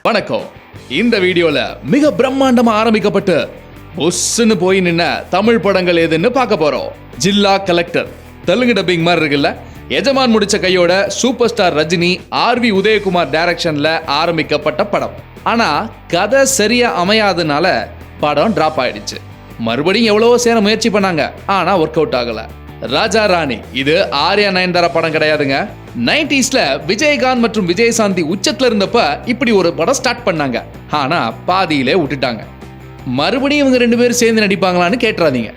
வணக்கம். இந்த வீடியோல மிக பிரம்மாண்டமா ஆரம்பிக்கப்பட்டு பொஸ்ன்னு போய் நின்ன தமிழ் படங்கள் எதுன்னு பார்க்க போறோம். ஜில்லா கலெக்டர் தெலுங்கு டப்பிங் மாதிரி இருக்குல்ல. எஜமான் முடிச்ச கையோட சூப்பர் ஸ்டார் ரஜினி ஆர்வி உதயகுமார் டைரக்ஷன்ல ஆரம்பிக்கப்பட்ட படம். ஆனா கதை சரியா அமையாதனால படம் டிராப் ஆயிடுச்சு. மறுபடியும் எவ்வளவோ சேர முயற்சி பண்ணாங்க, ஆனா ஒர்க் அவுட் ஆகல. ராஜா ராணி இது ஆர்யா நயன்தாரா படம் கிடையாதுங்க. 90ஸ்ல விஜயகாந்த் மற்றும் விஜயசாந்தி உச்சத்துல இருந்தப்ப இப்படி ஒரு படம் ஸ்டார்ட் பண்ணாங்க, ஆனா பாதியிலே விட்டுட்டாங்க. மறுபடியும் இவங்க ரெண்டு பேரும் சேர்ந்து நடிப்பாங்களான்னு கேட்டுறாதீங்க.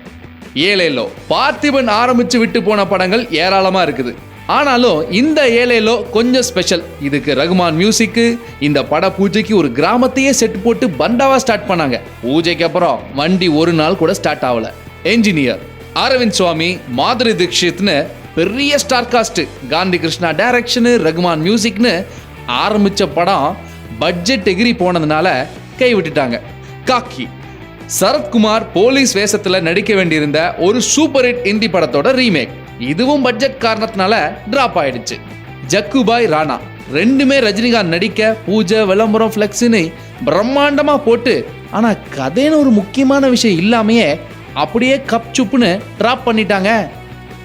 ஏலேலோ பார்த்திபன் ஆரம்பிச்சு விட்டு போன படங்கள் ஏராளமா இருக்குது. ஆனாலும் இந்த ஏலேலோ கொஞ்சம் ஸ்பெஷல். இதுக்கு ரகுமான் மியூசிக்கு. இந்த பட பூஜைக்கு ஒரு கிராமத்தையே செட் போட்டு பண்டாவா ஸ்டார்ட் பண்ணாங்க. பூஜைக்கு அப்புறம் வண்டி ஒரு நாள் கூட ஸ்டார்ட் ஆகல. என்ஜினியர் அரவிந்த் சுவாமி, மாதுரி தீக்ஷித்னு பெரிய ஸ்டார் காஸ்ட், காந்தி கிருஷ்ணா டைரக்ஷனு, ரகுமான் மியூசிக்னு ஆரம்பிச்ச படம் பட்ஜெட் எகிரி போனதுனால கை விட்டுட்டாங்க. காக்கி சரத்குமார் போலீஸ் வேஷத்துல நடிக்க வேண்டியிருந்த ஒரு சூப்பர் ஹிட் இந்தி படத்தோட ரீமேக். இதுவும் பட்ஜெட் காரணத்தினால டிராப் ஆயிடுச்சு. ஜக்குபாய் ராணா ரெண்டுமே ரஜினிகாந்த் நடிக்க பூஜை, விளம்பரம், ஃபிளெக்ஸ்னு பிரம்மாண்டமா போட்டு, ஆனா கதைன்னு ஒரு முக்கியமான விஷயம் இல்லாமையே அப்படியே கப் சுப்புன்னு டிராப் பண்ணிட்டாங்க.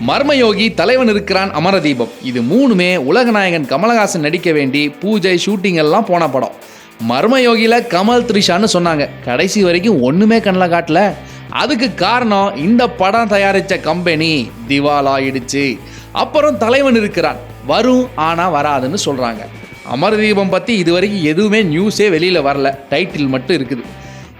மர்மயோகி, தலைவன் இருக்கிறான், அமரதீபம் இது மூணுமே உலகநாயகன் கமலஹாசன் நடிக்க வேண்டி பூஜை ஷூட்டிங் எல்லாம் போன படம். மர்மயோகியில கமல், த்ரிஷான்னு சொன்னாங்க. கடைசி வரைக்கும் ஒண்ணுமே கண்ணில் காட்டல. அதுக்கு காரணம் இந்த படம் தயாரிச்ச கம்பெனி திவால் ஆயிடுச்சு. அப்புறம் தலைவன் இருக்கிறான் வரும், ஆனா வராதுன்னு சொல்றாங்க. அமரதீபம் பத்தி இதுவரைக்கும் எதுவுமே நியூஸே வெளியில வரல, டைட்டில் மட்டும் இருக்குது.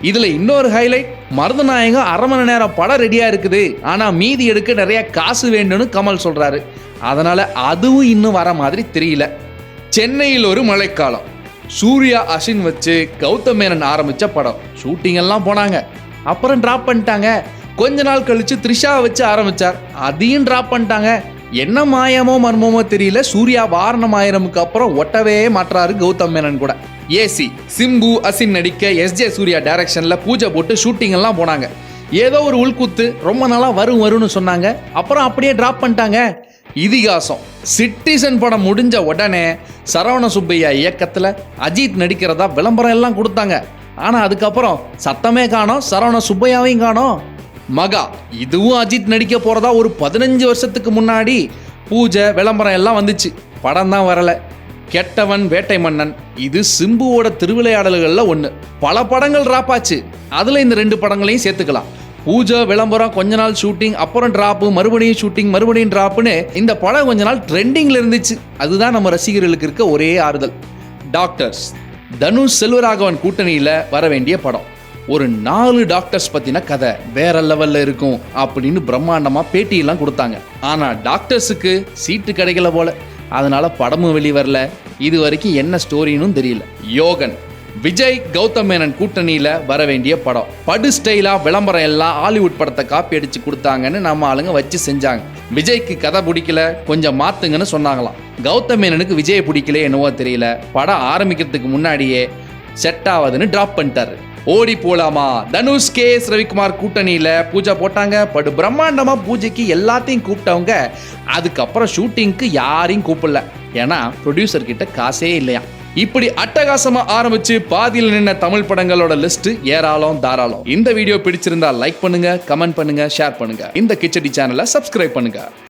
இதுல இன்னொரு ஹைலைட், மருதநாயகம் 1/2 மணி நேரம் படம் ரெடியா இருக்குது, ஆனா மீதி எடுக்க நிறைய காசு வேண்டும்னு கமல் சொல்றாரு. அதனால அதுவும் இன்னும் வர மாதிரி தெரியல. சென்னையில் ஒரு மழைக்காலம் சூர்யா அசின் வச்சு கௌதம் மேனன் ஆரம்பிச்ச படம். ஷூட்டிங் எல்லாம் போனாங்க, அப்புறம் டிராப் பண்ணிட்டாங்க. கொஞ்ச நாள் கழிச்சு த்ரிஷாவை வச்சு ஆரம்பிச்சார், அதையும் டிராப் பண்ணிட்டாங்க. என்ன மாயமோ மர்மமோ தெரியல, சூர்யா வாரணம் ஆயிரமுக்கு அப்புறம் ஒட்டவே மாற்றாரு கௌதம் மேனன் கூட. ஏசி சிம்பு அசின் நடிக்க எஸ்ஜே சூர்யா டைரக்ஷன்ல பூஜை போட்டு ஷூட்டிங் எல்லாம் போனாங்க. ஏதோ ஒரு உள்குத்து, ரொம்ப நாளா வரும்னு சொன்னாங்க, அப்புறம் அப்படியே டிராப் பண்ணிட்டாங்க. இதிகாசம் சிட்டிசன் படம் முடிஞ்ச உடனே சரவண சுப்பையா இயக்கத்துல அஜித் நடிக்கிறதா விளம்பரம் எல்லாம் கொடுத்தாங்க. ஆனா அதுக்கப்புறம் சத்தமே காணோம், சரவண சுப்பையாவையும் காணோம். மகா இதுவும் அஜித் நடிக்க போறதா ஒரு 15 வருஷத்துக்கு முன்னாடி பூஜை விளம்பரம் எல்லாம் வந்துச்சு, படம் தான் வரல. கெட்டவன், வேட்டை மன்னன் இது சிம்புவோட திருவிளையாடல்கள்ல ஒன்று. பல படங்கள் டிராப் ஆச்சு, அதுல இந்த 2 படங்களையும் சேர்த்துக்கலாம். பூஜை, விளம்பரம், கொஞ்ச நாள் ஷூட்டிங், அப்புறம் டிராப்பு, மறுபடியும் ஷூட்டிங், மறுபடியும் டிராப்னு இந்த படம் கொஞ்ச நாள் ட்ரெண்டிங்ல இருந்துச்சு. அதுதான் நம்ம ரசிகர்களுக்கு இருக்க ஒரே ஆறுதல். டாக்டர்ஸ் தனுஷ் செல்வராகவன் கூட்டணியில வர வேண்டிய படம். ஒரு 4 டாக்டர்ஸ் பத்தின கதை வேற லெவல்ல இருக்கும் அப்படின்னு பிரம்மாண்டமா பேட்டியெல்லாம் கொடுத்தாங்க. ஆனா டாக்டர்ஸுக்கு சீட்டு கிடைக்கல போல, அதனால படமும் வெளிவரல. இது வரைக்கும் என்ன ஸ்டோரின்னு தெரியல. யோகன் விஜய் கௌதம் மேனன் கூட்டணியில வர வேண்டிய படம். படு ஸ்டைலா விளம்பரம் எல்லாம் ஹாலிவுட் படத்தை காப்பி அடிச்சு கொடுத்தாங்கன்னு நம்ம ஆளுங்க வச்சு செஞ்சாங்க. விஜய்க்கு கதை பிடிக்கல, கொஞ்சம் மாத்துங்கன்னு சொன்னாங்களாம். கௌதம் மேனனுக்கு விஜய் பிடிக்கல என்னவோ தெரியல, படம் ஆரம்பிக்கிறதுக்கு முன்னாடியே செட் ஆகுதுன்னு டிராப் பண்ணிட்டாரு. ஓடி போலாமா தனுஷ் KS ரவிக்குமார் கூட்டணியில பூஜை போட்டாங்க. படு பிரம்மாண்டமா பூஜைக்கு எல்லாத்தையும் கூப்பிட்டவங்க அதுக்கப்புறம் ஷூட்டிங்க்கு யாரையும் கூப்பிடல, ஏன்னா ப்ரொடியூசர் கிட்ட காசே இல்லையா. இப்படி அட்டகாசமா ஆரம்பிச்சு பாதியில் நின்ன தமிழ் படங்களோட லிஸ்ட் ஏராளம் தாராளம். இந்த வீடியோ பிடிச்சிருந்தா லைக் பண்ணுங்க, கமெண்ட் பண்ணுங்க, ஷேர் பண்ணுங்க. இந்த கிச்சடி சேனலை சப்ஸ்கிரைப் பண்ணுங்க.